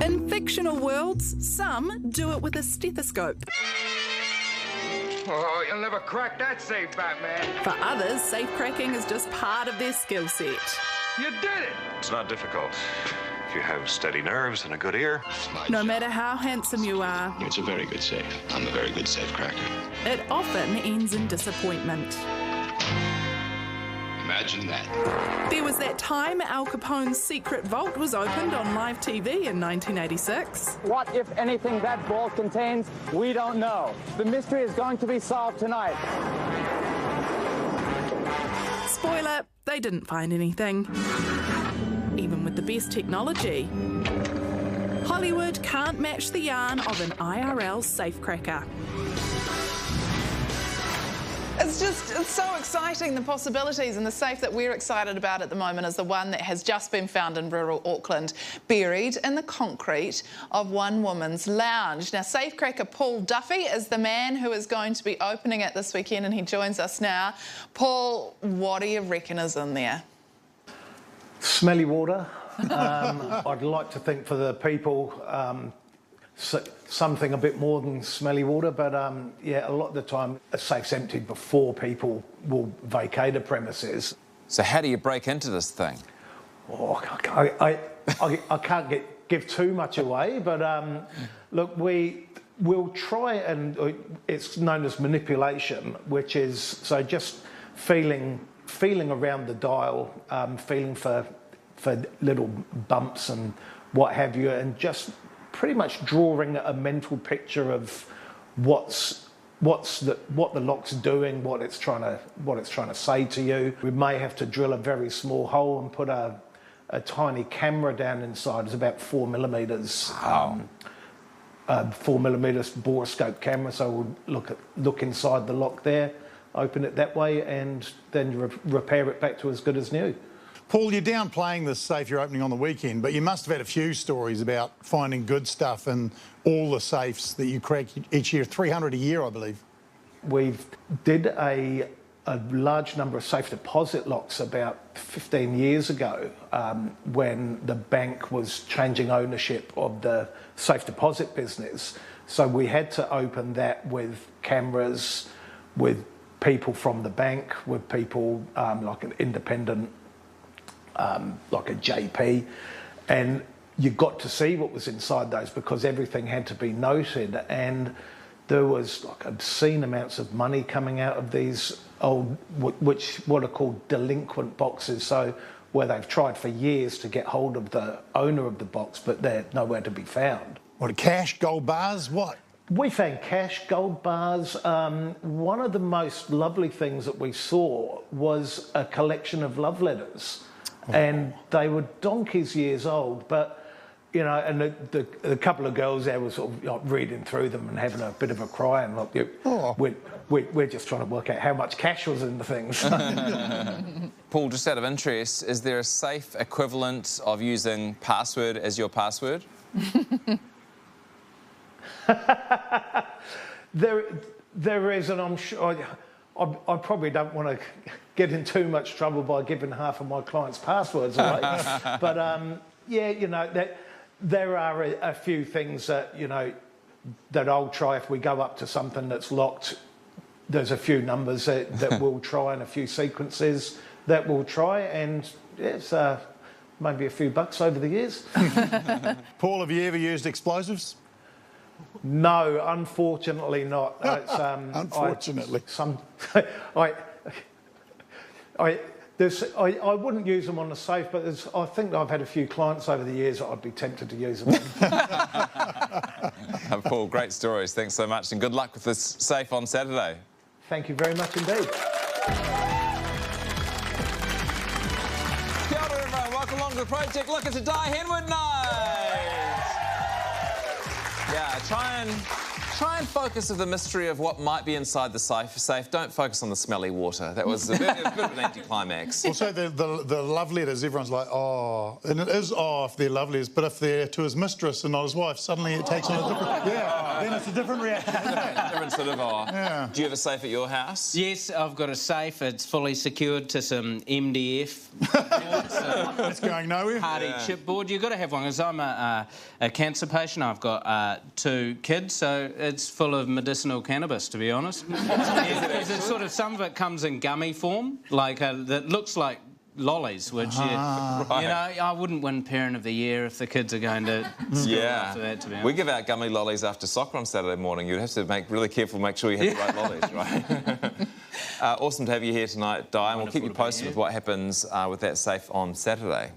In fictional worlds, some do it with a stethoscope. Oh, you'll never crack that safe, Batman. For others, safe cracking is just part of their skill set. You did it! It's not difficult. If you have steady nerves and a good ear. No matter how handsome you are, It's a very good safe. I'm a very good safecracker. it often ends in disappointment. Imagine that. There was that time Al Capone's secret vault was opened on live TV in 1986. What, if anything, that vault contains, we don't know. The mystery is going to be solved tonight. Spoiler, they didn't find anything. Even with the best technology. Hollywood can't match the yarn of an IRL safecracker. It's so exciting, the possibilities, and the safe that we're excited about at the moment is the one that has just been found in rural Auckland, buried in the concrete of one woman's lounge. Now, safecracker Paul Duffy is the man who is going to be opening it this weekend, and he joins us now. Paul, what do you reckon is in there? Smelly water. I'd like to think for the people something a bit more than smelly water, but yeah, a lot of the time a safe's emptied before people will vacate a premises. So how do you break into this thing? Oh, I can't give too much away, but look, we'll try, and it's known as manipulation, which is so just feeling around the dial, feeling for little bumps and what have you, and just pretty much drawing a mental picture of what the lock's doing, what it's trying to say to you. We may have to drill a very small hole and put a tiny camera down inside. It's about 4 millimeters. Wow. 4 millimeters borescope camera. So we'll look inside the lock there, open it that way, and then repair it back to as good as new. Paul, you're downplaying the safe you're opening on the weekend, but you must have had a few stories about finding good stuff in all the safes that you crack each year, 300 a year, I believe. We've did a large number of safe deposit locks about 15 years ago when the bank was changing ownership of the safe deposit business. So we had to open that with cameras, with people from the bank, with people like an independent, like a JP, and you got to see what was inside those because everything had to be noted, and there was like obscene amounts of money coming out of these old, what are called delinquent boxes, so where they've tried for years to get hold of the owner of the box, but they're nowhere to be found. What, cash, gold bars, what? We found cash, gold bars. One of the most lovely things that we saw was a collection of love letters. And they were donkey's years old, but, you know, and the couple of girls there were sort of like reading through them and having a bit of a cry, and like, we're just trying to work out how much cash was in the things. Paul, just out of interest, is there a safe equivalent of using password as your password? There is, and I'm sure I probably don't want to get in too much trouble by giving half of my clients' passwords away. But yeah, you know, there are a few things that, you know, that I'll try if we go up to something that's locked. There's a few numbers that we'll try and a few sequences that we'll try, and it's maybe a few bucks over the years. Paul, have you ever used explosives? No, unfortunately not. Unfortunately. I wouldn't use them on the safe, but I think I've had a few clients over the years that I'd be tempted to use them on. Paul, great stories. Thanks so much, and good luck with this safe on Saturday. Thank you very much indeed. Kia ora, everyone. Welcome along to the project. Look, it's a Die Henwood night. Yeah, Try and focus on the mystery of what might be inside the safe. Don't focus on the smelly water. That was a bit of an anticlimax. Also, the love letters, everyone's like, oh, and it is if they're love letters, but if they're to his mistress and not his wife, suddenly it takes on a different, then it's a different reaction. Different sort of Yeah. Do you have a safe at your house? Yes, I've got a safe. It's fully secured to some MDF. It's going nowhere. Hardy chipboard. You've got to have one, because I'm a cancer patient. I've got 2 kids, so it's full of medicinal cannabis, to be honest. It's sort of, some of it comes in gummy form, like that looks like lollies, which you know, I wouldn't win Parent of the Year if the kids are going to school after that, to be honest. We give out gummy lollies after soccer on Saturday morning. You'd have to make really careful, make sure you have the right lollies, right? Awesome to have you here tonight, Di, and we'll keep you posted with what happens with that safe on Saturday.